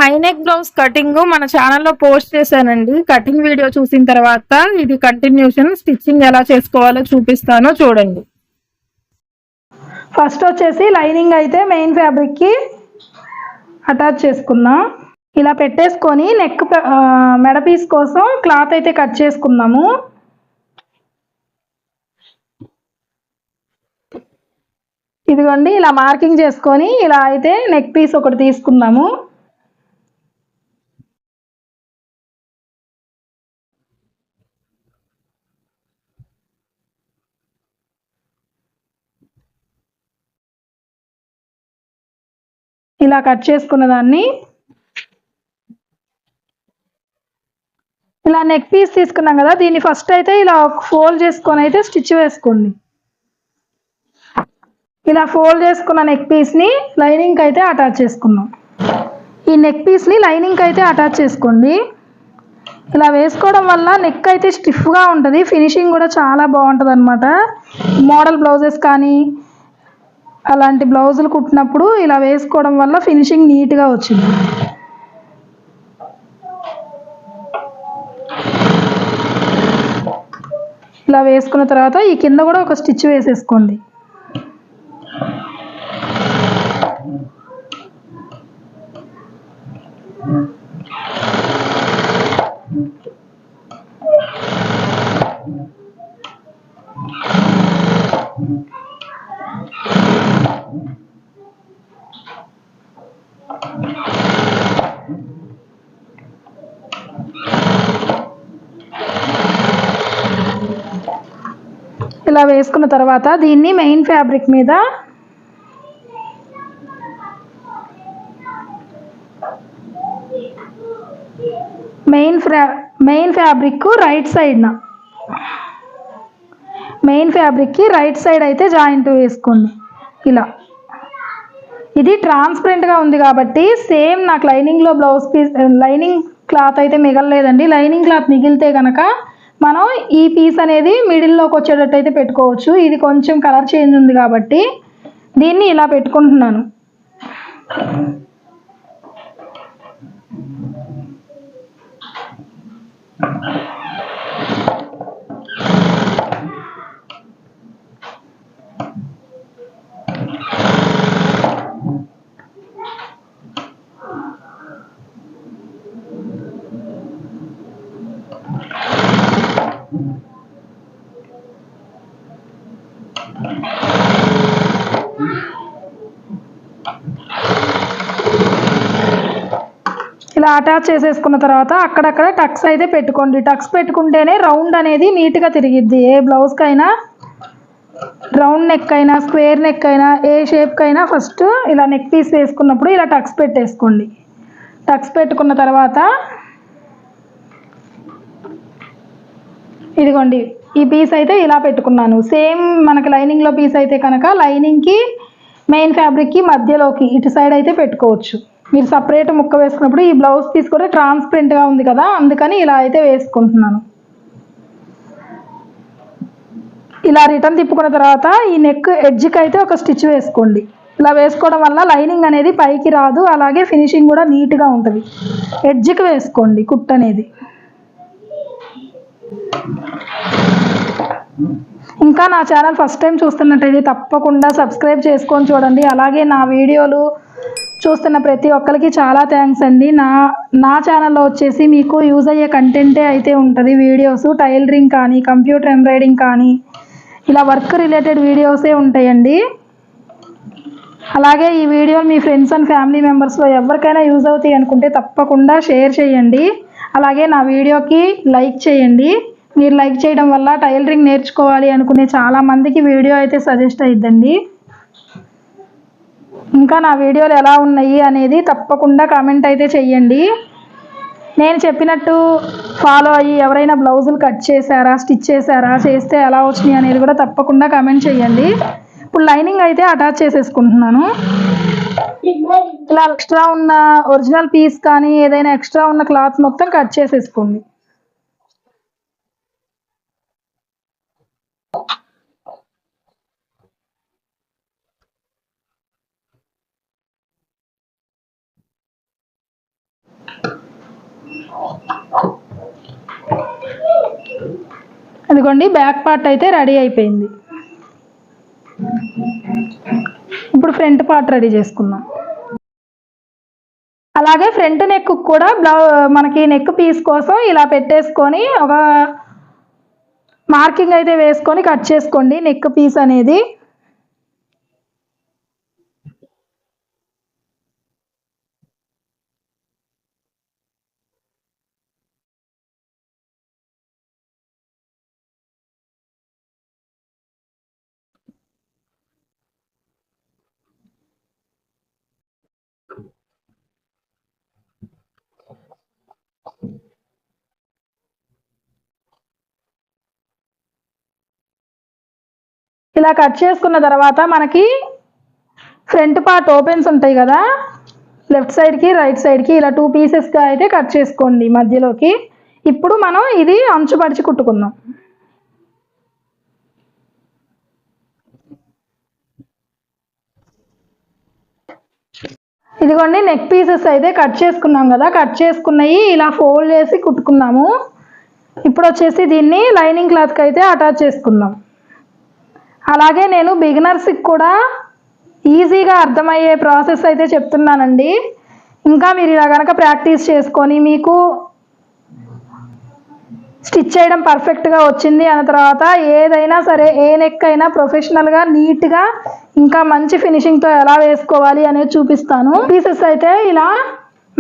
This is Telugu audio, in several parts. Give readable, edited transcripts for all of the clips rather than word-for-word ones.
హై నెక్ బ్లౌజ్ కటింగ్ మన ఛానల్లో పోస్ట్ చేశానండి. కటింగ్ వీడియో చూసిన తర్వాత ఇది కంటిన్యూషన్ స్టిచ్చింగ్ ఎలా చేసుకోవాలో చూపిస్తానో చూడండి. ఫస్ట్ వచ్చేసి లైనింగ్ అయితే మెయిన్ ఫ్యాబ్రిక్కి అటాచ్ చేసుకుందాం. ఇలా పెట్టేసుకొని నెక్ మెడ పీస్ కోసం క్లాత్ అయితే కట్ చేసుకుందాము. ఇదిగోండి ఇలా మార్కింగ్ చేసుకొని ఇలా అయితే నెక్ పీస్ ఒకటి తీసుకుందాము. ఇలా కట్ చేసుకున్న దాన్ని ఇలా నెక్ పీస్ తీసుకున్నాం కదా, దీన్ని ఫస్ట్ అయితే ఇలా ఫోల్డ్ చేసుకొని అయితే స్టిచ్ వేసుకోండి. ఇలా ఫోల్డ్ చేసుకున్న నెక్ పీస్ని లైనింగ్కి అయితే అటాచ్ చేసుకుందాం. ఈ నెక్ పీస్ని లైనింగ్కి అయితే అటాచ్ చేసుకోండి. ఇలా వేసుకోవడం వల్ల నెక్ అయితే స్టిఫ్గా ఉంటుంది, ఫినిషింగ్ కూడా చాలా బాగుంటుంది అనమాట. మోడల్ బ్లౌజెస్ కానీ అలాంటి బ్లౌజులు కుట్టినప్పుడు ఇలా వేసుకోవడం వల్ల ఫినిషింగ్ నీట్గా వచ్చింది. ఇలా వేసుకున్న తర్వాత ఈ కింద కూడా ఒక స్టిచ్ వేసేసుకోండి. ఇలా వేసుకున్న తర్వాత దీన్ని మెయిన్ ఫ్యాబ్రిక్ మీద మెయిన్ ఫ్యాబ్రిక్ రైట్ సైడ్న మెయిన్ ఫ్యాబ్రిక్కి రైట్ సైడ్ అయితే జాయింట్ వేసుకోండి. ఇలా ఇది ట్రాన్స్పరెంట్గా ఉంది కాబట్టి సేమ్ నాకు లైనింగ్లో బ్లౌజ్ పీస్ లైనింగ్ క్లాత్ అయితే మిగలలేదండి. లైనింగ్ క్లాత్ మిగిలితే కనుక మనం ఈ పీస్ అనేది మిడిల్లోకి వచ్చేటట్టు అయితే పెట్టుకోవచ్చు. ఇది కొంచెం కలర్ చేంజ్ ఉంది కాబట్టి దీన్ని ఇలా పెట్టుకుంటున్నాను. ఇలా అటాచ్ చేసేసుకున్న తర్వాత అక్కడక్కడ టక్స్ అయితే పెట్టుకోండి. టక్స్ పెట్టుకుంటేనే రౌండ్ అనేది నీట్గా తిరిగిద్ది. ఏ బ్లౌజ్కైనా రౌండ్ నెక్ అయినా స్క్వేర్ నెక్ అయినా ఏ షేప్కైనా ఫస్ట్ ఇలా నెక్ పీస్ వేసుకున్నప్పుడు ఇలా టక్స్ పెట్టేసుకోండి. టక్స్ పెట్టుకున్న తర్వాత ఇదిగోండి ఈ పీస్ అయితే ఇలా పెట్టుకున్నాను. సేమ్ మనకి లైనింగ్లో పీస్ అయితే కనుక లైనింగ్కి మెయిన్ ఫ్యాబ్రిక్కి మధ్యలోకి ఇటు సైడ్ అయితే పెట్టుకోవచ్చు. మీరు సపరేట్ ముక్క వేసుకున్నప్పుడు ఈ బ్లౌజ్ పీస్ కూడా ట్రాన్స్పరెంట్గా ఉంది కదా, అందుకని ఇలా అయితే వేసుకుంటున్నాను. ఇలా రిటర్న్ తిప్పుకున్న తర్వాత ఈ నెక్ ఎడ్జ్కి అయితే ఒక స్టిచ్ వేసుకోండి. ఇలా వేసుకోవడం వల్ల లైనింగ్ అనేది పైకి రాదు, అలాగే ఫినిషింగ్ కూడా నీట్గా ఉంటుంది. ఎడ్జ్కి వేసుకోండి కుట్ అనేది. ఇంకా నా ఛానల్ ఫస్ట్ టైం చూస్తున్నట్టయితే తప్పకుండా సబ్స్క్రైబ్ చేసుకొని చూడండి. అలాగే నా వీడియోలు చూస్తున్న ప్రతి ఒక్కరికి చాలా థ్యాంక్స్ అండి. నా ఛానల్లో వచ్చేసి మీకు యూజ్ అయ్యే కంటెంటే అయితే ఉంటుంది. వీడియోస్ టైలరింగ్ కానీ కంప్యూటర్ ఎంబ్రాయిడింగ్ కానీ ఇలా వర్క్ రిలేటెడ్ వీడియోసే ఉంటాయండి. అలాగే ఈ వీడియో మీ ఫ్రెండ్స్ అండ్ ఫ్యామిలీ మెంబర్స్లో ఎవరికైనా యూజ్ అవుతాయి అనుకుంటే తప్పకుండా షేర్ చేయండి. అలాగే నా వీడియోకి లైక్ చేయండి. మీరు లైక్ చేయడం వల్ల టైలరింగ్ నేర్చుకోవాలి అనుకునే చాలామందికి వీడియో అయితే సజెస్ట్ అయిద్దండి. ఇంకా నా వీడియోలు ఎలా ఉన్నాయి అనేది తప్పకుండా కామెంట్ అయితే చెయ్యండి. నేను చెప్పినట్టు ఫాలో అయ్యి ఎవరైనా బ్లౌజులు కట్ చేశారా, స్టిచ్ చేశారా, చేస్తే ఎలా వచ్చినాయి అనేది కూడా తప్పకుండా కామెంట్ చేయండి. ఇప్పుడు లైనింగ్ అయితే అటాచ్ చేసేసుకుంటున్నాను. ఇలా ఎక్స్ట్రా ఉన్న ఒరిజినల్ పీస్ కానీ ఏదైనా ఎక్స్ట్రా ఉన్న క్లాత్ మొత్తం కట్ చేసేసుకోండి. అదిగోండి బ్యాక్ పార్ట్ అయితే రెడీ అయిపోయింది. ఇప్పుడు ఫ్రంట్ పార్ట్ రెడీ చేసుకుందాం. అలాగే ఫ్రంట్ నెక్ కూడా మనకి నెక్ పీస్ కోసం ఇలా పెట్టేసుకొని ఒక మార్కింగ్ అయితే వేసుకొని కట్ చేసుకోండి నెక్ పీస్ అనేది. ఇలా కట్ చేసుకున్న తర్వాత మనకి ఫ్రంట్ పార్ట్ ఓపెన్స్ ఉంటాయి కదా, లెఫ్ట్ సైడ్కి రైట్ సైడ్కి ఇలా 2 పీసెస్గా అయితే కట్ చేసుకోండి మధ్యలోకి. ఇప్పుడు మనం ఇది అంచుపరిచి కుట్టుకుందాం. ఇదిగోండి నెక్ పీసెస్ అయితే కట్ చేసుకున్నాం కదా, కట్ చేసుకున్నవి ఇలా ఫోల్డ్ చేసి కుట్టుకున్నాము. ఇప్పుడు వచ్చేసి దీన్ని లైనింగ్ క్లాత్కి అయితే అటాచ్ చేసుకుందాం. అలాగే నేను బిగినర్స్కి కూడా ఈజీగా అర్థమయ్యే ప్రాసెస్ అయితే చెప్తున్నానండి. ఇంకా మీరు ఇలా కనుక ప్రాక్టీస్ చేసుకొని మీకు స్టిచ్ చేయడం పర్ఫెక్ట్గా వచ్చింది అన్న తర్వాత ఏదైనా సరే ఏ నెక్ అయినా ప్రొఫెషనల్గా నీట్గా ఇంకా మంచి ఫినిషింగ్తో ఎలా వేసుకోవాలి అనేది చూపిస్తాను. పీసెస్ అయితే ఇలా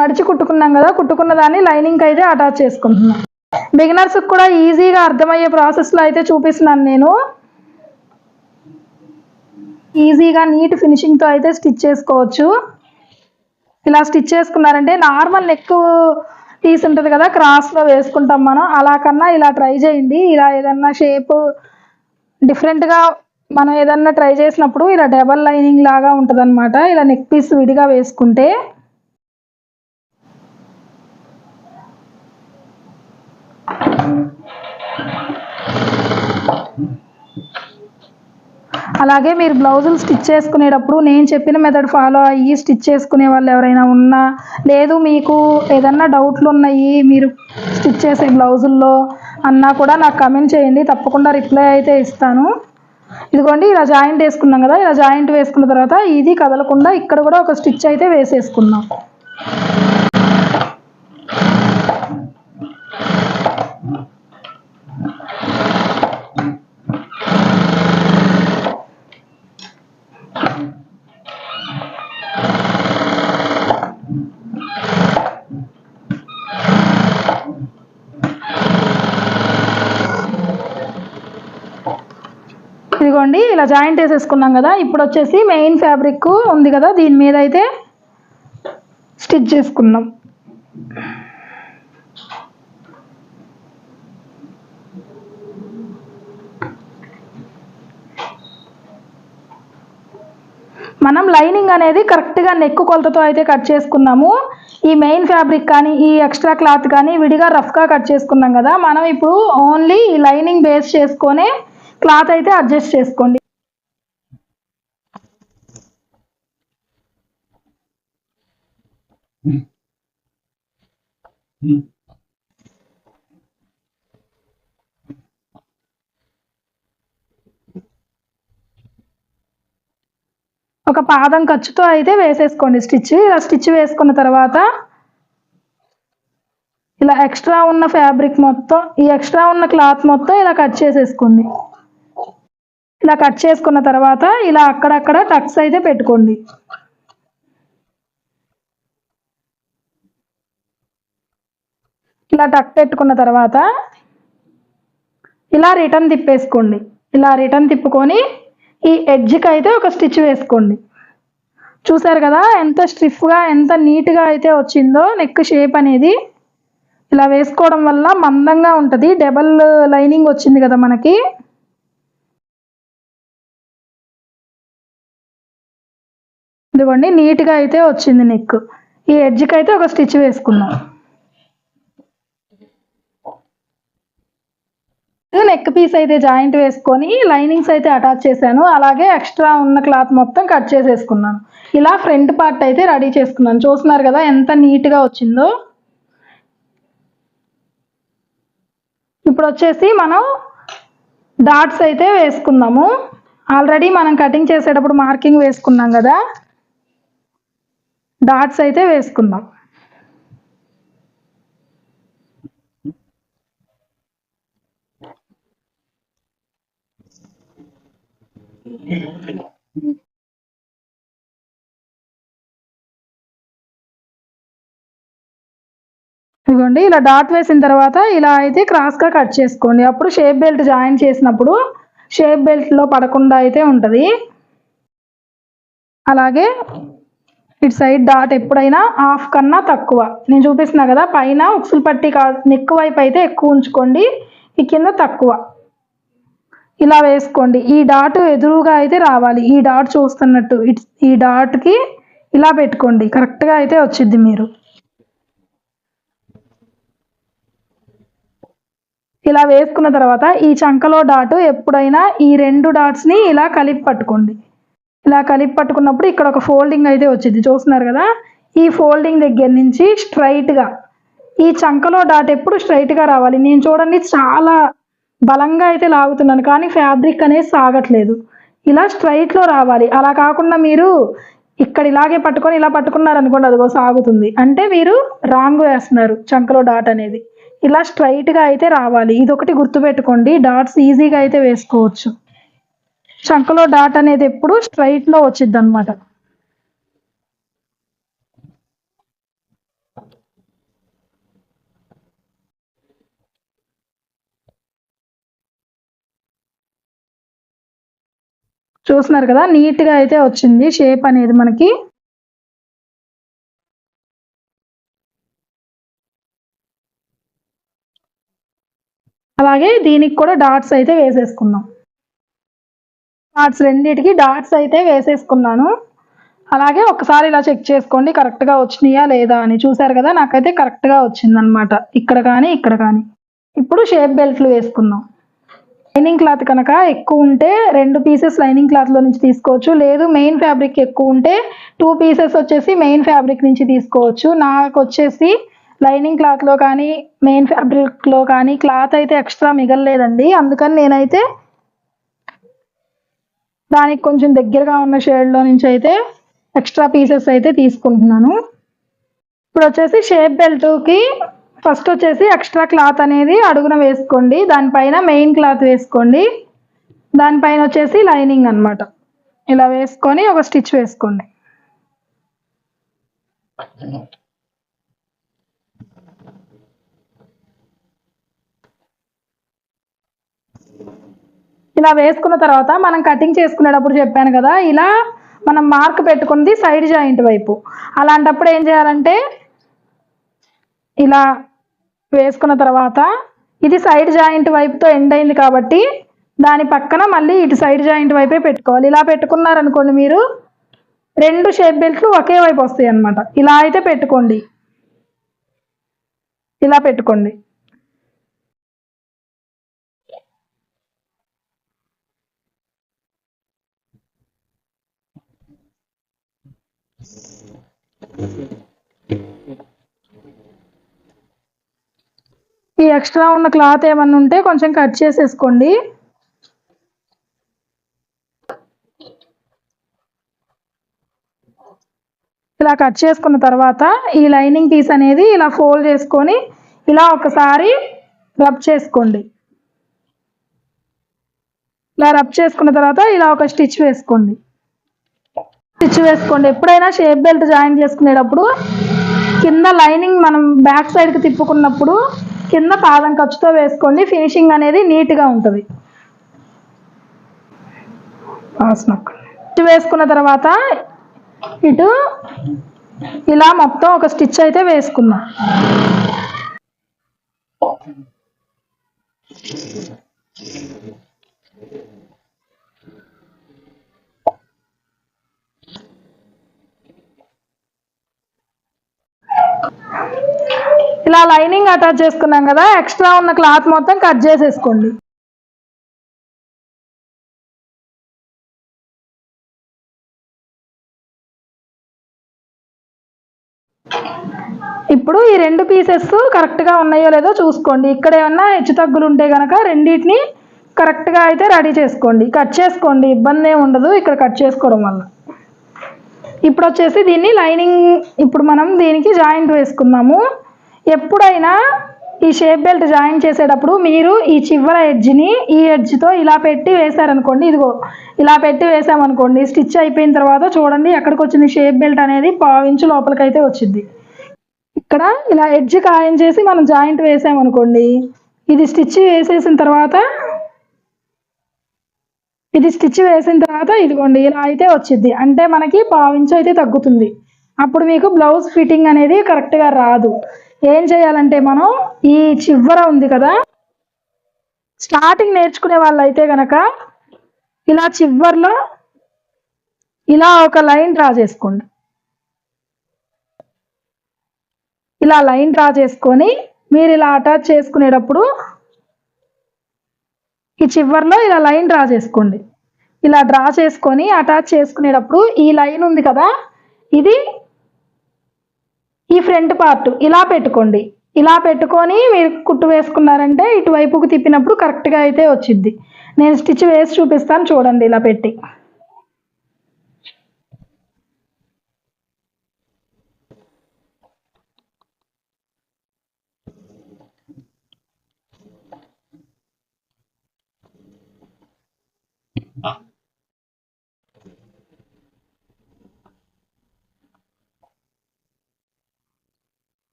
మడిచి కుట్టుకున్నాం కదా, కుట్టుకున్న దాన్ని లైనింగ్కి అయితే అటాచ్ చేసుకుంటున్నాం. బిగినర్స్కి కూడా ఈజీగా అర్థమయ్యే ప్రాసెస్లో అయితే చూపిస్తున్నాను నేను. ఈజీగా నీట్ ఫినిషింగ్తో అయితే స్టిచ్ చేసుకోవచ్చు. ఇలా స్టిచ్ చేసుకున్నారంటే నార్మల్ నెక్ పీస్ ఉంటుంది కదా, క్రాస్లో వేసుకుంటాం మనం, అలా కన్నా ఇలా ట్రై చేయండి. ఇలా ఏదన్నా షేప్ డిఫరెంట్గా మనం ఏదన్నా ట్రై చేసినప్పుడు ఇలా డబల్ లైనింగ్ లాగా ఉంటుంది అనమాట. ఇలా నెక్ పీస్ విడిగా వేసుకుంటే అలాగే మీరు బ్లౌజులు స్టిచ్ చేసుకునేటప్పుడు నేను చెప్పిన మెథడ్ ఫాలో అయ్యి స్టిచ్ చేసుకునే వాళ్ళు ఎవరైనా ఉన్నా, లేదు మీకు ఏదన్నా డౌట్లు ఉన్నాయి మీరు స్టిచ్ చేసే బ్లౌజుల్లో అన్నా కూడా నాకు కమెంట్ చేయండి, తప్పకుండా రిప్లై అయితే ఇస్తాను. ఇదిగోండి ఇలా జాయింట్ వేసుకున్నాం కదా, ఇలా జాయింట్ వేసుకున్న తర్వాత ఇది కదలకుండా ఇక్కడ కూడా ఒక స్టిచ్ అయితే వేసేసుకున్నాం. ఇదిగోండి ఇలా జాయింట్ వేసేసుకున్నాం కదా, ఇప్పుడు వచ్చేసి మెయిన్ ఫ్యాబ్రిక్ ఉంది కదా దీని మీద అయితే స్టిచ్ చేసుకున్నాం. మనం లైనింగ్ అనేది కరెక్ట్గా నెక్ కొలతతో అయితే కట్ చేసుకున్నాము. ఈ మెయిన్ ఫ్యాబ్రిక్ కానీ ఈ ఎక్స్ట్రా క్లాత్ కానీ విడిగా రఫ్గా కట్ చేసుకున్నాం కదా, మనం ఇప్పుడు ఓన్లీ ఈ లైనింగ్ బేస్ చేసుకొని క్లాత్ అయితే అడ్జస్ట్ చేసుకోండి. ఒక పాదం ఖర్చుతో అయితే వేసేసుకోండి స్టిచ్. ఇలా స్టిచ్ వేసుకున్న తర్వాత ఇలా ఎక్స్ట్రా ఉన్న ఫ్యాబ్రిక్ మొత్తం, ఈ ఎక్స్ట్రా ఉన్న క్లాత్ మొత్తం ఇలా కట్ చేసేసుకోండి. ఇలా కట్ చేసుకున్న తర్వాత ఇలా అక్కడక్కడ టక్స్ అయితే పెట్టుకోండి. ఇలా టక్ పెట్టుకున్న తర్వాత ఇలా రిటర్న్ తిప్పేసుకోండి. ఇలా రిటర్న్ తిప్పుకొని ఈ ఎడ్జ్కి అయితే ఒక స్టిచ్ వేసుకోండి. చూసారు కదా ఎంత స్టిఫ్గా ఎంత నీట్గా అయితే వచ్చిందో నెక్ షేప్ అనేది. ఇలా వేసుకోవడం వల్ల మందంగా ఉంటుంది, డబల్ లైనింగ్ వచ్చింది కదా మనకి. ఇదిగోండి నీట్గా అయితే వచ్చింది నెక్. ఈ ఎడ్జ్కి అయితే ఒక స్టిచ్ వేసుకుందాం. నెక్ పీస్ అయితే జాయింట్ వేసుకొని లైనింగ్స్ అయితే అటాచ్ చేశాను. అలాగే ఎక్స్ట్రా ఉన్న క్లాత్ మొత్తం కట్ చేసేసుకున్నాను. ఇలా ఫ్రంట్ పార్ట్ అయితే రెడీ చేసుకున్నాను. చూస్తున్నారు కదా ఎంత నీట్గా వచ్చిందో. ఇప్పుడు వచ్చేసి మనం డాట్స్ అయితే వేసుకుందాము. ఆల్రెడీ మనం కటింగ్ చేసేటప్పుడు మార్కింగ్ వేసుకున్నాం కదా, డాట్స్ అయితే వేసుకుందాం. ఇదిగోండి, ఇలా డాట్ వేసిన తర్వాత ఇలా అయితే క్రాస్గా కట్ చేసుకోండి. అప్పుడు షేప్ బెల్ట్ జాయిన్ చేసినప్పుడు షేప్ బెల్ట్లో పడకుండా అయితే ఉంటుంది. అలాగే ఇటు సైడ్ డాట్ ఎప్పుడైనా హాఫ్ కన్నా తక్కువ, నేను చూపిస్తున్నా కదా, పైన ఉక్సులు పట్టి నెక్ వైపు అయితే ఎక్కువ ఉంచుకోండి, ఈ కింద తక్కువ. ఇలా వేసుకోండి. ఈ డాట్ ఎదురుగా అయితే రావాలి, ఈ డాట్ చూస్తున్నట్టు ఈ డాట్కి ఇలా పెట్టుకోండి, కరెక్ట్గా అయితే వచ్చింది. మీరు ఇలా వేసుకున్న తర్వాత ఈ చంకలో డాట్ ఎప్పుడైనా ఈ రెండు డాట్స్ని ఇలా కలిపి పట్టుకోండి. ఇలా కలిపి పట్టుకున్నప్పుడు ఇక్కడ ఒక ఫోల్డింగ్ అయితే వచ్చింది, చూస్తున్నారు కదా. ఈ ఫోల్డింగ్ దగ్గర నుంచి స్ట్రైట్గా ఈ చంకలో డాట్ ఎప్పుడు స్ట్రైట్గా రావాలి. నేను చూడండి చాలా బలంగా అయితే లాగుతున్నాను, కానీ ఫ్యాబ్రిక్ అనేది సాగట్లేదు. ఇలా స్ట్రైట్లో రావాలి. అలా కాకుండా మీరు ఇక్కడ ఇలాగే పట్టుకొని ఇలా పట్టుకున్నారు అనుకోండి, అదిగో సాగుతుంది, అంటే మీరు రాంగ్ వేస్తున్నారు. చంకలో డాట్ అనేది ఇలా స్ట్రైట్గా అయితే రావాలి. ఇది ఒకటి గుర్తుపెట్టుకోండి, డాట్స్ ఈజీగా అయితే వేసుకోవచ్చు. చంకలో డాట్ అనేది ఎప్పుడు స్ట్రైట్లో వచ్చింది అనమాట. చూస్తున్నారు కదా, నీట్గా అయితే వచ్చింది షేప్ అనేది మనకి. అలాగే దీనికి కూడా డాట్స్ అయితే వేసేసుకుందాం. డాట్స్ రెండింటికి డాట్స్ అయితే వేసేసుకున్నాను. అలాగే ఒకసారి ఇలా చెక్ చేసుకోండి కరెక్ట్గా వచ్చినాయా లేదా అని. చూసారు కదా, నాకైతే కరెక్ట్గా వచ్చిందనమాట, ఇక్కడ కానీ ఇక్కడ కానీ. ఇప్పుడు షేప్ బెల్ట్లు వేసుకుందాం. లైనింగ్ క్లాత్ కనుక ఎక్కువ ఉంటే 2 పీసెస్ లైనింగ్ క్లాత్లో నుంచి తీసుకోవచ్చు, లేదు మెయిన్ ఫ్యాబ్రిక్ ఎక్కువ ఉంటే 2 పీసెస్ వచ్చేసి మెయిన్ ఫ్యాబ్రిక్ నుంచి తీసుకోవచ్చు. నాకు వచ్చేసి లైనింగ్ క్లాత్లో కానీ మెయిన్ ఫ్యాబ్రిక్లో కానీ క్లాత్ అయితే ఎక్స్ట్రా మిగలలేదండి, అందుకని నేనైతే దానికి కొంచెం దగ్గరగా ఉన్న షేడ్లో నుంచి అయితే ఎక్స్ట్రా పీసెస్ అయితే తీసుకుంటున్నాను. ఇప్పుడు వచ్చేసి షేప్ బెల్ట్కి ఫస్ట్ వచ్చేసి ఎక్స్ట్రా క్లాత్ అనేది అడుగున వేసుకోండి, దానిపైన మెయిన్ క్లాత్ వేసుకోండి, దానిపైన వచ్చేసి లైనింగ్ అనమాట. ఇలా వేసుకొని ఒక స్టిచ్ వేసుకోండి. ఇలా వేసుకున్న తర్వాత మనం కటింగ్ చేసుకునేటప్పుడు చెప్పాను కదా, ఇలా మనం మార్క్ పెట్టుకుంది సైడ్ జాయింట్ వైపు. అలాంటప్పుడు ఏం చేయాలంటే ఇలా వేసుకున్న తర్వాత ఇది సైడ్ జాయింట్ వైపుతో ఎండ్ అయింది కాబట్టి దాని పక్కన మళ్ళీ ఇటు సైడ్ జాయింట్ వైపే పెట్టుకోవాలి. ఇలా పెట్టుకున్నారనుకోండి మీరు 2 షేప్ బెల్ట్లు ఒకే వైపు వస్తాయి అన్నమాట. ఇలా అయితే పెట్టుకోండి, ఇలా పెట్టుకోండి. ఈ ఎక్స్ట్రా ఉన్న క్లాత్ ఏమన్నా ఉంటే కొంచెం కట్ చేసేసుకోండి. ఇలా కట్ చేసుకున్న తర్వాత ఈ లైనింగ్ పీస్ అనేది ఇలా ఫోల్డ్ చేసుకొని ఇలా ఒకసారి రబ్ చేసుకోండి. ఇలా రబ్ చేసుకున్న తర్వాత ఇలా ఒక స్టిచ్ వేసుకోండి. ఎప్పుడైనా షేప్ బెల్ట్ జాయిన్ చేసుకునేటప్పుడు కింద లైనింగ్ మనం బ్యాక్ సైడ్కి తిప్పుకున్నప్పుడు కింద పాదం ఖర్చుతో వేసుకోండి, ఫినిషింగ్ అనేది నీట్గా ఉంటుంది. వేసుకున్న తర్వాత ఇటు ఇలా మొత్తం ఒక స్టిచ్ అయితే వేసుకుందాం. ఇలా లైనింగ్ అటాచ్ చేసుకున్నాం కదా, ఎక్స్ట్రా ఉన్న క్లాత్ మొత్తం కట్ చేసేసుకోండి. ఇప్పుడు ఈ 2 పీసెస్ కరెక్ట్గా ఉన్నాయో లేదో చూసుకోండి. ఇక్కడ ఏమన్నా హెచ్చు తగ్గులు ఉంటే కనుక రెండింటిని కరెక్ట్గా అయితే రెడీ చేసుకోండి, కట్ చేసుకోండి, ఇబ్బంది ఏమి ఉండదు ఇక్కడ కట్ చేసుకోవడం వల్ల. ఇప్పుడు వచ్చేసి దీన్ని లైనింగ్, ఇప్పుడు మనం దీనికి జాయింట్ వేసుకుందాము. ఎప్పుడైనా ఈ షేప్ బెల్ట్ జాయిన్ చేసేటప్పుడు మీరు ఈ చివర ఎడ్జ్ని ఈ ఎడ్జ్తో ఇలా పెట్టి వేసారనుకోండి, ఇదిగో ఇలా పెట్టి వేసామనుకోండి, స్టిచ్ అయిపోయిన తర్వాత చూడండి ఎక్కడికి వచ్చింది షేప్ బెల్ట్ అనేది 1/2 ఇంచు లోపలికైతే వచ్చింది. ఇక్కడ ఇలా ఎడ్జ్ ఖాయం చేసి మనం జాయింట్ వేసామనుకోండి, ఇది స్టిచ్ వేసిన తర్వాత ఇదిగోండి ఇలా అయితే వచ్చింది, అంటే మనకి 1/2 ఇంచు అయితే తగ్గుతుంది. అప్పుడు మీకు బ్లౌజ్ ఫిట్టింగ్ అనేది కరెక్ట్గా రాదు. ఏం చేయాలంటే మనం ఈ చివర ఉంది కదా, స్టార్టింగ్ నేర్చుకునే వాళ్ళు అయితే కనుక ఇలా చివర్లో ఇలా ఒక లైన్ డ్రా చేసుకోండి. ఇలా లైన్ డ్రా చేసుకొని మీరు ఇలా అటాచ్ చేసుకునేటప్పుడు ఈ చివర్లో ఇలా లైన్ డ్రా చేసుకోండి. ఇలా డ్రా చేసుకొని అటాచ్ చేసుకునేటప్పుడు ఈ లైన్ ఉంది కదా, ఇది ఈ ఫ్రంట్ పార్ట్ ఇలా పెట్టుకోండి. ఇలా పెట్టుకొని మీరు కుట్టు వేసుకున్నారంటే ఇటువైపుకు తిప్పినప్పుడు కరెక్ట్గా అయితే వచ్చింది. నేను స్టిచ్ వేసి చూపిస్తాను చూడండి ఇలా పెట్టి.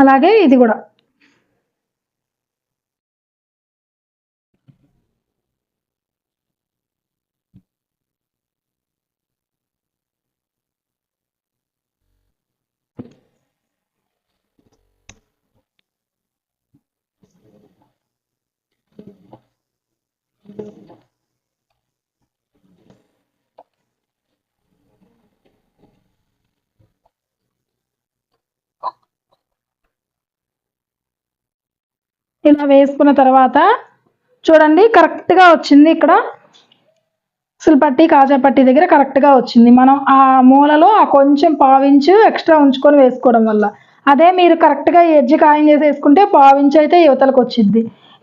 అలాగే ఇది కూడా ఇలా వేసుకున్న తర్వాత చూడండి కరెక్ట్గా వచ్చింది. ఇక్కడ అసలు పట్టి కాజా పట్టి దగ్గర కరెక్ట్గా వచ్చింది. మనం ఆ మూలలో ఆ కొంచెం 1/2 ఇంచు ఎక్స్ట్రా ఉంచుకొని వేసుకోవడం వల్ల. అదే మీరు కరెక్ట్గా ఎడ్జ్ ఖాయం చేసి వేసుకుంటే 1/2 ఇంచు అయితే యువతలకు వచ్చింది.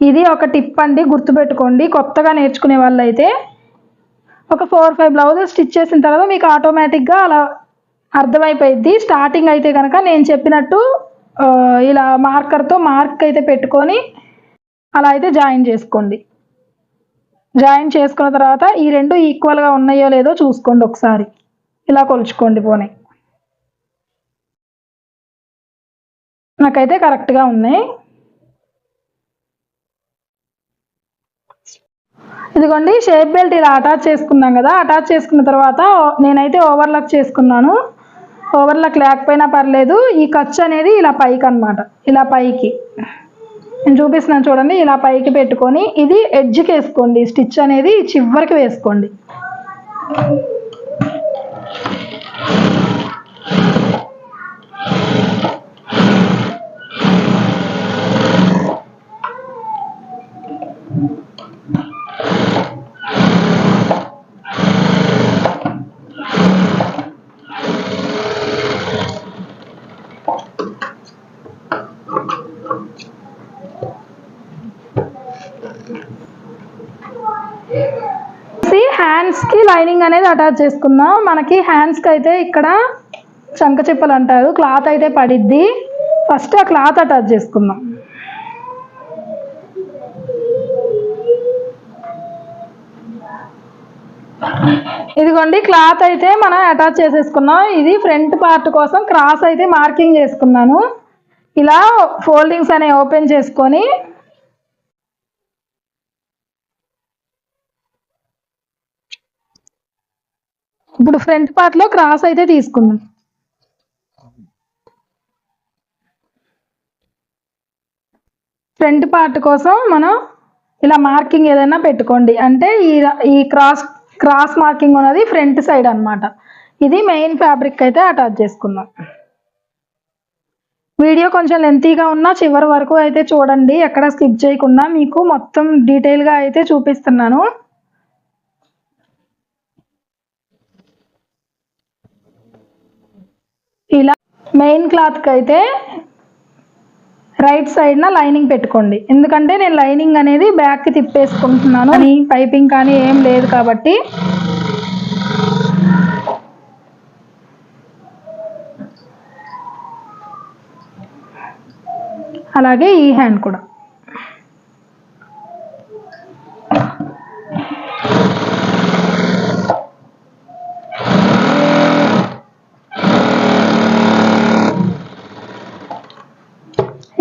ఇది ఒక టిప్ అండి, గుర్తుపెట్టుకోండి. కొత్తగా నేర్చుకునే వాళ్ళు అయితే ఒక 4-5 బ్లౌజెస్ స్టిచ్ చేసిన తర్వాత మీకు ఆటోమేటిక్గా అలా అర్థమైపోయింది. స్టార్టింగ్ అయితే కనుక నేను చెప్పినట్టు ఇలా మార్కర్తో మార్క్ అయితే పెట్టుకొని అలా అయితే జాయిన్ చేసుకోండి. జాయిన్ చేసుకున్న తర్వాత ఈ 2 ఈక్వల్గా ఉన్నాయో లేదో చూసుకోండి ఒకసారి, ఇలా కొలుచుకోండి. పోనీ నాకైతే కరెక్ట్గా ఉన్నాయి. ఇదిగోండి షేప్ బెల్ట్ ఇలా అటాచ్ చేసుకున్నాం కదా, అటాచ్ చేసుకున్న తర్వాత నేనైతే ఓవర్లాక్ చేసుకున్నాను. ఓవర్లాక్ లేకపోయినా పర్లేదు. ఈ ఖర్చు అనేది ఇలా పైకి అనమాట, ఇలా పైకి నేను చూపిస్తున్నాను చూడండి. ఇలా పైకి పెట్టుకొని ఇది ఎడ్జ్కి వేసుకోండి, స్టిచ్ అనేది చివరికి వేసుకోండి. హ్యాండ్స్కి లైనింగ్ అనేది అటాచ్ చేసుకుందాం. మనకి హ్యాండ్స్కి అయితే ఇక్కడ చంక చిప్పలు అంటారు, క్లాత్ అయితే పడిద్ది. ఫస్ట్ ఆ క్లాత్ అటాచ్ చేసుకుందాం. ఇదిగోండి క్లాత్ అయితే మనం అటాచ్ చేసేసుకున్నాం. ఇది ఫ్రంట్ పార్ట్ కోసం క్రాస్ అయితే మార్కింగ్ చేసుకున్నాను. ఇలా ఫోల్డింగ్స్ అనేవి ఓపెన్ చేసుకొని ఇప్పుడు ఫ్రంట్ పార్ట్లో క్రాస్ అయితే తీసుకుందాం. ఫ్రంట్ పార్ట్ కోసం మనం ఇలా మార్కింగ్ ఏదైనా పెట్టుకోండి. అంటే ఈ క్రాస్ మార్కింగ్ ఉన్నది ఫ్రంట్ సైడ్ అన్నమాట. ఇది మెయిన్ ఫ్యాబ్రిక్ అయితే అటాచ్ చేసుకుందాం. వీడియో కొంచెం లెంతీగా ఉన్నా చివరి వరకు అయితే చూడండి, ఎక్కడ స్కిప్ చేయకుండా మీకు మొత్తం డీటెయిల్గా అయితే చూపిస్తున్నాను. ఇలా మెయిన్ క్లాత్కి అయితే రైట్ సైడ్న లైనింగ్ పెట్టుకోండి. ఎందుకంటే నేను లైనింగ్ అనేది బ్యాక్కి తిప్పేసుకుంటున్నాను అని పైపింగ్ కానీ ఏం లేదు కాబట్టి. అలాగే ఈ హ్యాండ్ కూడా.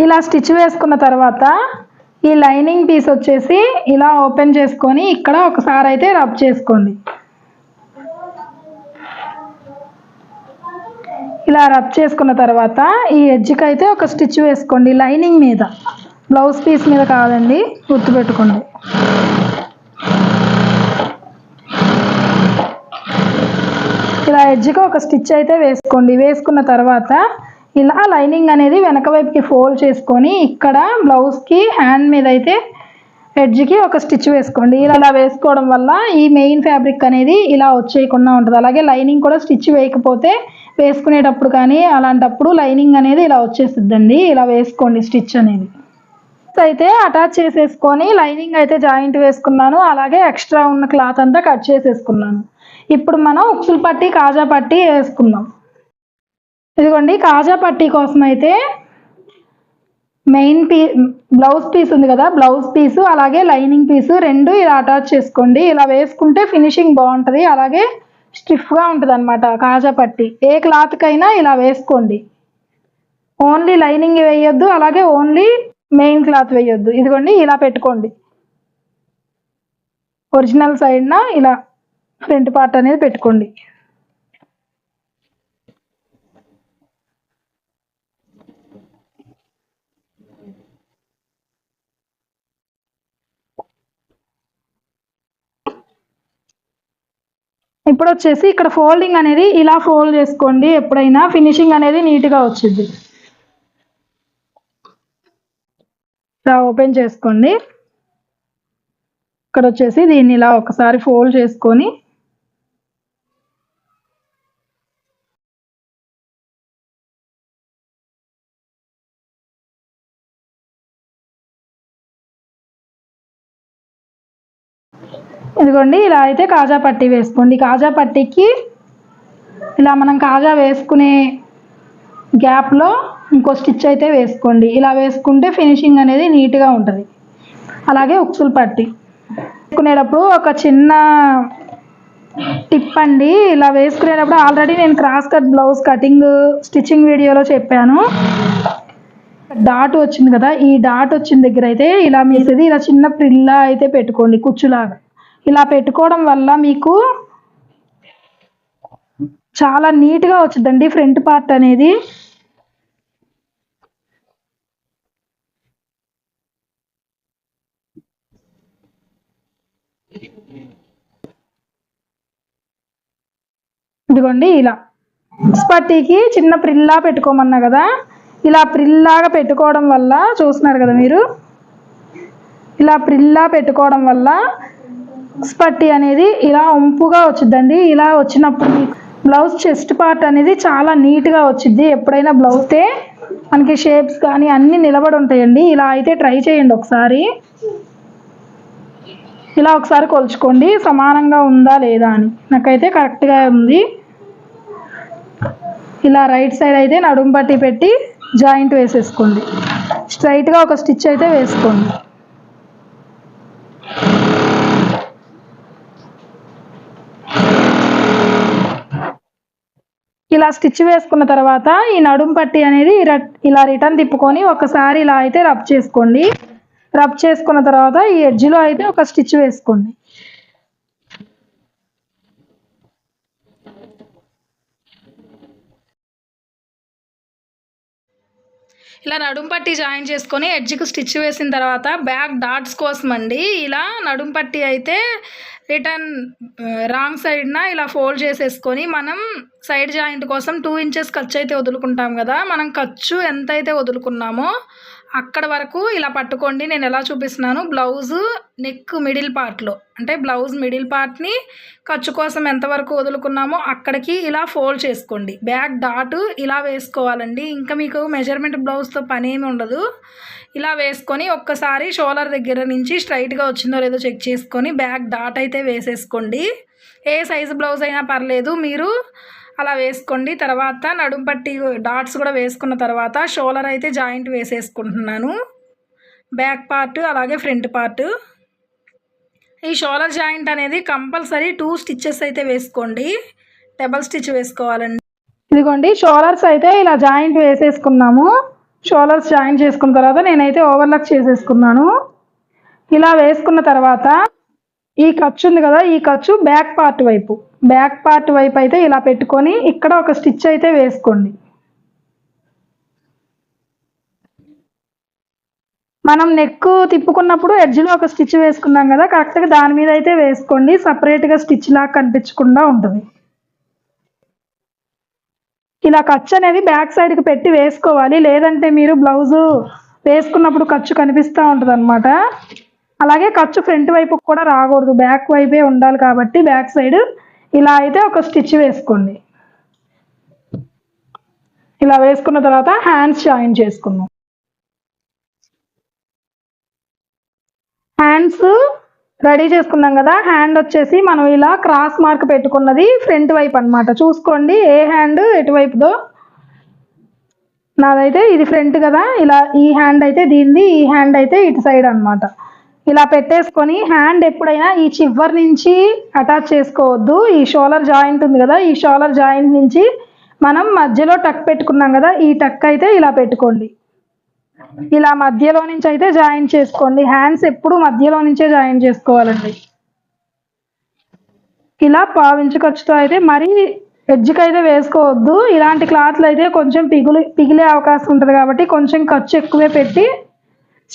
ఇలా స్టిచ్ వేసుకున్న తర్వాత ఈ లైనింగ్ పీస్ వచ్చేసి ఇలా ఓపెన్ చేసుకొని ఇక్కడ ఒకసారి అయితే రబ్ చేసుకోండి. ఇలా రబ్ చేసుకున్న తర్వాత ఈ ఎడ్జ్కి అయితే ఒక స్టిచ్ వేసుకోండి, లైనింగ్ మీద, బ్లౌజ్ పీస్ మీద కాదండి, గుర్తుపెట్టుకోండి. ఇలా ఎడ్జ్కి ఒక స్టిచ్ అయితే వేసుకోండి. వేసుకున్న తర్వాత ఇలా లైనింగ్ అనేది వెనక వైపుకి ఫోల్డ్ చేసుకొని ఇక్కడ బ్లౌజ్కి హ్యాండ్ మీద అయితే ఎడ్జ్కి ఒక స్టిచ్ వేసుకోండి. ఇలా వేసుకోవడం వల్ల ఈ మెయిన్ ఫ్యాబ్రిక్ అనేది ఇలా వచ్చేయకుండా ఉంటుంది. అలాగే లైనింగ్ కూడా స్టిచ్ వేయకపోతే వేసుకునేటప్పుడు కానీ అలాంటప్పుడు లైనింగ్ అనేది ఇలా వచ్చేస్తుందండి. ఇలా వేసుకోండి స్టిచ్ అనేది. అయితే అటాచ్ చేసేసుకొని లైనింగ్ అయితే జాయింట్ వేసుకున్నాను. అలాగే ఎక్స్ట్రా ఉన్న క్లాత్ అంతా కట్ చేసేసుకున్నాను. ఇప్పుడు మనం ఉక్సులు పట్టి కాజా పట్టి వేసుకుందాం. ఇదిగోండి కాజా పట్టి కోసం అయితే మెయిన్ బ్లౌజ్ పీస్ ఉంది కదా, బ్లౌజ్ పీసు అలాగే లైనింగ్ పీసు రెండు ఇలా అటాచ్ చేసుకోండి. ఇలా వేసుకుంటే ఫినిషింగ్ బాగుంటుంది, అలాగే స్టిఫ్గా ఉంటుంది అనమాట కాజా పట్టి. ఏ క్లాత్కైనా ఇలా వేసుకోండి. ఓన్లీ లైనింగ్ వేయొద్దు, అలాగే ఓన్లీ మెయిన్ క్లాత్ వేయొద్దు. ఇదిగోండి ఇలా పెట్టుకోండి. ఒరిజినల్ సైడ్న ఇలా ఫ్రంట్ పార్ట్ అనేది పెట్టుకోండి. ఇప్పుడు వచ్చేసి ఇక్కడ ఫోల్డింగ్ అనేది ఇలా ఫోల్డ్ చేసుకోండి. ఎప్పుడైనా ఫినిషింగ్ అనేది నీట్గా వచ్చింది. ఇలా ఓపెన్ చేసుకోండి. ఇక్కడ వచ్చేసి దీన్ని ఇలా ఒకసారి ఫోల్డ్ చేసుకొని ఇదిగోండి ఇలా అయితే కాజా పట్టీ వేసుకోండి. కాజా పట్టీకి ఇలా మనం కాజా వేసుకునే గ్యాప్లో ఇంకో స్టిచ్ అయితే వేసుకోండి. ఇలా వేసుకుంటే ఫినిషింగ్ అనేది నీట్గా ఉంటుంది. అలాగే ఉక్సులు పట్టి వేసుకునేటప్పుడు ఒక చిన్న టిప్ అండి. ఇలా వేసుకునేటప్పుడు ఆల్రెడీ నేను cross cut blouse cutting stitching వీడియోలో చెప్పాను. డాట్ వచ్చింది కదా, ఈ డాట్ వచ్చిన దగ్గర అయితే ఇలా మీసేది ఇలా చిన్న ప్రిల్లా అయితే పెట్టుకోండి, కుచ్చులాగా. ఇలా పెట్టుకోవడం వల్ల మీకు చాలా నీట్గా వచ్చిందండి ఫ్రంట్ పార్ట్ అనేది. ఇదిగోండి ఇలా పట్టీకి చిన్న ప్రిల్లా పెట్టుకోమన్నా కదా, ఇలా ప్రిల్లాగా పెట్టుకోవడం వల్ల చూస్తున్నారు కదా మీరు, ఇలా ప్రిల్లా పెట్టుకోవడం వల్ల పట్టీ అనేది ఇలా వంపుగా వచ్చిందండి. ఇలా వచ్చినప్పుడు బ్లౌజ్ చెస్ట్ పార్ట్ అనేది చాలా నీట్గా వచ్చింది. ఎప్పుడైనా బ్లౌజే మనకి షేప్స్ కానీ అన్నీ నిలబడి ఉంటాయండి. ఇలా అయితే ట్రై చేయండి ఒకసారి. ఇలా ఒకసారి కొలుచుకోండి సమానంగా ఉందా లేదా అని. నాకైతే కరెక్ట్గా ఉంది. ఇలా రైట్ సైడ్ అయితే నడుము పట్టి పెట్టి జాయింట్ వేసేసుకోండి. స్ట్రైట్గా ఒక స్టిచ్ అయితే వేసుకోండి. ఇలా స్టిచ్ వేసుకున్న తర్వాత ఈ నడుము పట్టి అనేది ఇలా రిటర్న్ తిప్పుకొని ఒకసారి ఇలా అయితే రబ్ చేసుకోండి. రబ్ చేసుకున్న తర్వాత ఈ ఎడ్జ్లో అయితే ఒక స్టిచ్ వేసుకోండి. ఇలా నడుము పట్టి జాయిన్ చేసుకొని ఎడ్జ్కి స్టిచ్ వేసిన తర్వాత బ్యాక్ డాట్స్ కోసం అండి ఇలా నడుము పట్టి అయితే రిటర్న్ రాంగ్ సైడ్న ఇలా ఫోల్డ్ చేసేసుకొని మనం సైడ్ జాయింట్ కోసం 2 ఇంచెస్ ఖర్చు అయితే వదులుకుంటాం కదా, మనం ఖర్చు ఎంత అయితే వదులుకున్నామో అక్కడ వరకు ఇలా పట్టుకోండి. నేను ఎలా చూపిస్తున్నాను, బ్లౌజు నెక్ మిడిల్ పార్ట్లో, అంటే బ్లౌజ్ మిడిల్ పార్ట్ని ఖర్చు కోసం ఎంతవరకు వదులుకున్నామో అక్కడికి ఇలా ఫోల్డ్ చేసుకోండి. బ్యాక్ డాట్ ఇలా వేసుకోవాలండి. ఇంకా మీకు మెజర్మెంట్ బ్లౌజ్తో పని ఏమి ఉండదు. ఇలా వేసుకొని ఒక్కసారి షోల్డర్ దగ్గర నుంచి స్ట్రైట్గా వచ్చిందో లేదో చెక్ చేసుకొని బ్యాక్ డాట్ అయితే వేసేసుకోండి. ఏ సైజు బ్లౌజ్ అయినా పర్లేదు, మీరు అలా వేసుకోండి. తర్వాత నడుం పట్టి డాట్స్ కూడా వేసుకున్న తర్వాత షోల్డర్ అయితే జాయింట్ వేసేసుకుంటున్నాను. బ్యాక్ పార్ట్ అలాగే ఫ్రంట్ పార్ట్. ఈ షోల్డర్ జాయింట్ అనేది కంపల్సరీ 2 స్టిచ్చెస్ అయితే వేసుకోండి, డబల్ స్టిచ్ వేసుకోవాలండి. ఇదిగోండి షోల్డర్స్ అయితే ఇలా జాయింట్ వేసేసుకున్నాము. షోల్డర్స్ జాయింట్ చేసుకున్న తర్వాత నేనైతే ఓవర్లాక్ చేసేసుకున్నాను. ఇలా వేసుకున్న తర్వాత ఈ ఖర్చు ఉంది కదా, ఈ ఖర్చు బ్యాక్ పార్ట్ వైపు అయితే ఇలా పెట్టుకొని ఇక్కడ ఒక స్టిచ్ అయితే వేసుకోండి. మనం నెక్ తిప్పుకున్నప్పుడు ఎడ్జ్లో ఒక స్టిచ్ వేసుకున్నాం కదా, కరెక్ట్గా దాని మీద అయితే వేసుకోండి. సపరేట్గా స్టిచ్ లాగా కనిపించకుండా ఉంటుంది. ఇలా ఖర్చు అనేది బ్యాక్ సైడ్కి పెట్టి వేసుకోవాలి, లేదంటే మీరు బ్లౌజు వేసుకున్నప్పుడు ఖర్చు కనిపిస్తూ ఉంటుంది అనమాట. అలాగే ఖర్చు ఫ్రంట్ వైపు కూడా రాకూడదు, బ్యాక్ వైపే ఉండాలి. కాబట్టి బ్యాక్ సైడ్ ఇలా అయితే ఒక స్టిచ్ వేసుకోండి. ఇలా వేసుకున్న తర్వాత హ్యాండ్స్ జాయిన్ చేసుకుందాం. హ్యాండ్స్ రెడీ చేసుకున్నాం కదా, హ్యాండ్ వచ్చేసి మనం ఇలా క్రాస్ మార్క్ పెట్టుకున్నది ఫ్రంట్ వైపు అనమాట. చూసుకోండి ఏ హ్యాండ్ ఎటువైపుదో. నాదైతే ఇది ఫ్రంట్ కదా, ఇలా ఈ హ్యాండ్ అయితే దీనిది, ఈ హ్యాండ్ అయితే ఇటు సైడ్ అనమాట. ఇలా పెట్టేసుకొని హ్యాండ్ ఎప్పుడైనా ఈ చివరి నుంచి అటాచ్ చేసుకోవద్దు. ఈ షోల్డర్ జాయింట్ ఉంది కదా, ఈ షోల్డర్ జాయింట్ నుంచి మనం మధ్యలో టక్ పెట్టుకున్నాం కదా, ఈ టక్ అయితే ఇలా పెట్టుకోండి. ఇలా మధ్యలో నుంచి అయితే జాయిన్ చేసుకోండి. హ్యాండ్స్ ఎప్పుడు మధ్యలో నుంచే జాయిన్ చేసుకోవాలండి. ఇలా పావించు ఖర్చుతో అయితే మరీ ఎడ్జ్కి అయితే వేసుకోవద్దు. ఇలాంటి క్లాత్లు అయితే కొంచెం పిగిలే అవకాశం ఉంటుంది కాబట్టి కొంచెం ఖర్చు ఎక్కువే పెట్టి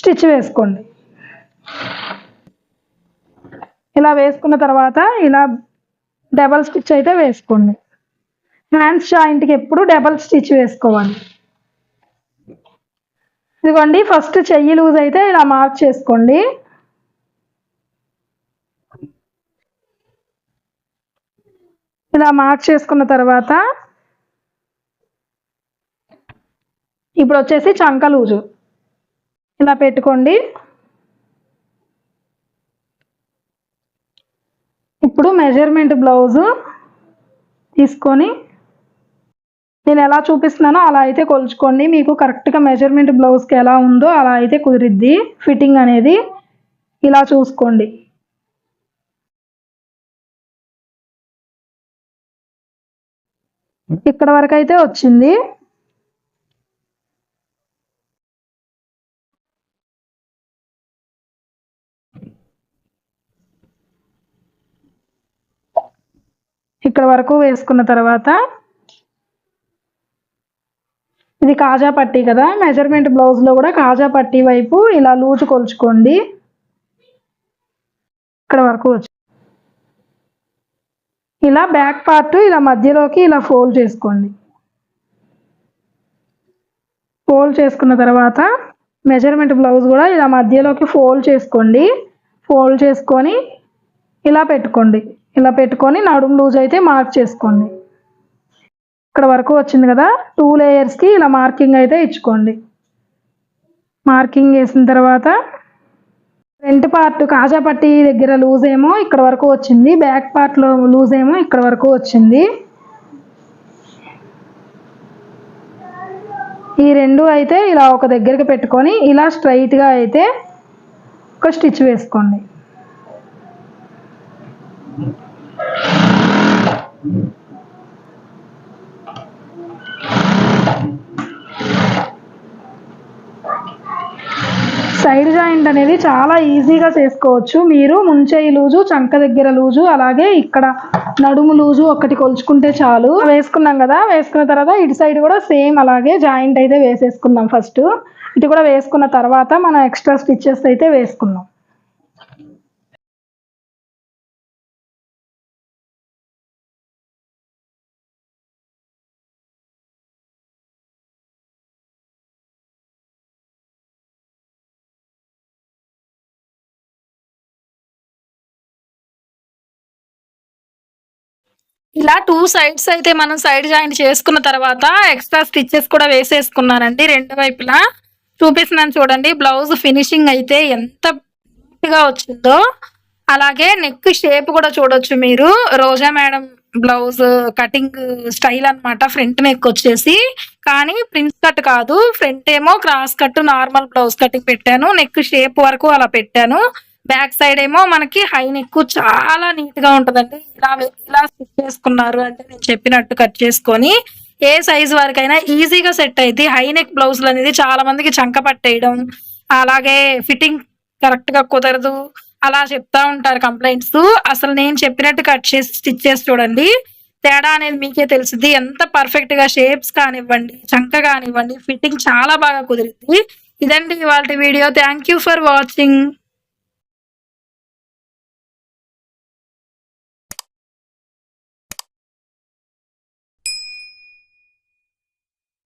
స్టిచ్ వేసుకోండి. ఇలా వేసుకున్న తర్వాత ఇలా డబల్ స్టిచ్ అయితే వేసుకోండి. హ్యాండ్స్ జాయింట్కి ఎప్పుడు డబల్ స్టిచ్ వేసుకోవాలి. ఇదిగోండి ఫస్ట్ చెయ్యి లూజ్ అయితే ఇలా మార్క్ చేసుకోండి. ఇలా మార్క్ చేసుకున్న తర్వాత ఇప్పుడు వచ్చేసి చంక లూజు ఇలా పెట్టుకోండి. ఇప్పుడు మెజర్మెంట్ బ్లౌజు తీసుకొని నేను ఎలా చూపిస్తున్నానో అలా అయితే కొలుచుకోండి. మీకు కరెక్ట్గా మెజర్మెంట్ బ్లౌజ్కి ఎలా ఉందో అలా అయితే కుదిరిద్ది. ఫిట్టింగ్ అనేది ఇలా చూసుకోండి. ఇక్కడ వరకు అయితే వచ్చింది. ఇక్కడ వరకు వేసుకున్న తర్వాత ఇది కాజా పట్టీ కదా, మెజర్మెంట్ బ్లౌజ్లో కూడా కాజా పట్టీ వైపు ఇలా లూజు కొలుచుకోండి. ఇక్కడ వరకు వచ్చి ఇలా బ్యాక్ పార్ట్ ఇలా మధ్యలోకి ఇలా ఫోల్డ్ చేసుకోండి. ఫోల్డ్ చేసుకున్న తర్వాత మెజర్మెంట్ బ్లౌజ్ కూడా ఇలా మధ్యలోకి ఫోల్డ్ చేసుకోండి. ఫోల్డ్ చేసుకొని ఇలా పెట్టుకోండి. ఇలా పెట్టుకొని నడుము లూజ్ అయితే మార్క్ చేసుకోండి. ఇక్కడ వరకు వచ్చింది కదా, 2 లేయర్స్కి ఇలా మార్కింగ్ అయితే ఇచ్చుకోండి. మార్కింగ్ వేసిన తర్వాత ఫ్రంట్ పార్ట్ కాజా పట్టీ దగ్గర లూజ్ ఏమో ఇక్కడ వరకు వచ్చింది, బ్యాక్ పార్ట్లో లూజ్ ఏమో ఇక్కడ వరకు వచ్చింది. ఈ రెండు అయితే ఇలా ఒక దగ్గరికి పెట్టుకొని ఇలా స్ట్రైట్గా అయితే ఒక స్టిచ్ వేసుకోండి. సైడ్ జాయింట్ అనేది చాలా ఈజీగా చేసుకోవచ్చు. మీరు ముంచేయి లూజు, చంక దగ్గర లూజు, అలాగే ఇక్కడ నడుము లూజు ఒకటి కొలుచుకుంటే చాలు. వేసుకున్నాం కదా, వేసుకున్న తర్వాత ఇటు సైడ్ కూడా సేమ్ అలాగే జాయింట్ అయితే వేసేసుకుందాం. ఫస్ట్ ఇటు కూడా వేసుకున్న తర్వాత మనం ఎక్స్ట్రా స్టిచ్చెస్ అయితే వేసుకున్నాం. ఇలా 2 సైడ్స్ అయితే మనం సైడ్ జాయింట్ చేసుకున్న తర్వాత ఎక్స్ట్రా స్టిచెస్ కూడా వేసేసుకున్నానండి 2 వైపులా. చూపిస్తున్నాను చూడండి. బ్లౌజ్ ఫినిషింగ్ అయితే ఎంత నీట్‌గా వచ్చిందో. అలాగే నెక్ షేప్ కూడా చూడొచ్చు మీరు. రోజా మేడం బ్లౌజ్ కటింగ్ స్టైల్ అన్నమాట. ఫ్రంట్ నెక్ వచ్చేసి. కానీ ప్రిన్స్ కట్ కాదు. ఫ్రంట్ ఏమో cross cut normal blouse cutting పెట్టాను. నెక్ షేప్ వరకు అలా పెట్టాను. బ్యాక్ సైడ్ ఏమో మనకి హై నెక్ చాలా నీట్ గా ఉంటదండి. ఇలా స్టిచ్ చేసుకున్నారు అంటే నేను చెప్పినట్టు కట్ చేసుకొని ఏ సైజ్ వరకైనా ఈజీగా సెట్ అయింది. హై నెక్ బ్లౌజులు అనేది చాలా మందికి చంక పట్టేయడం, అలాగే ఫిట్టింగ్ కరెక్ట్ గా కుదరదు అలా చెప్తా ఉంటారు కంప్లైంట్స్. అసలు నేను చెప్పినట్టు కట్ చేసి స్టిచ్ చేసి చూడండి. తేడా అనేది మీకే తెలుస్తుంది. ఎంత పర్ఫెక్ట్ గా షేప్స్ కానివ్వండి, చంక కానివ్వండి, ఫిట్టింగ్ చాలా బాగా కుదిరింది. ఇదండి ఇవాళ video. Thank you for watching.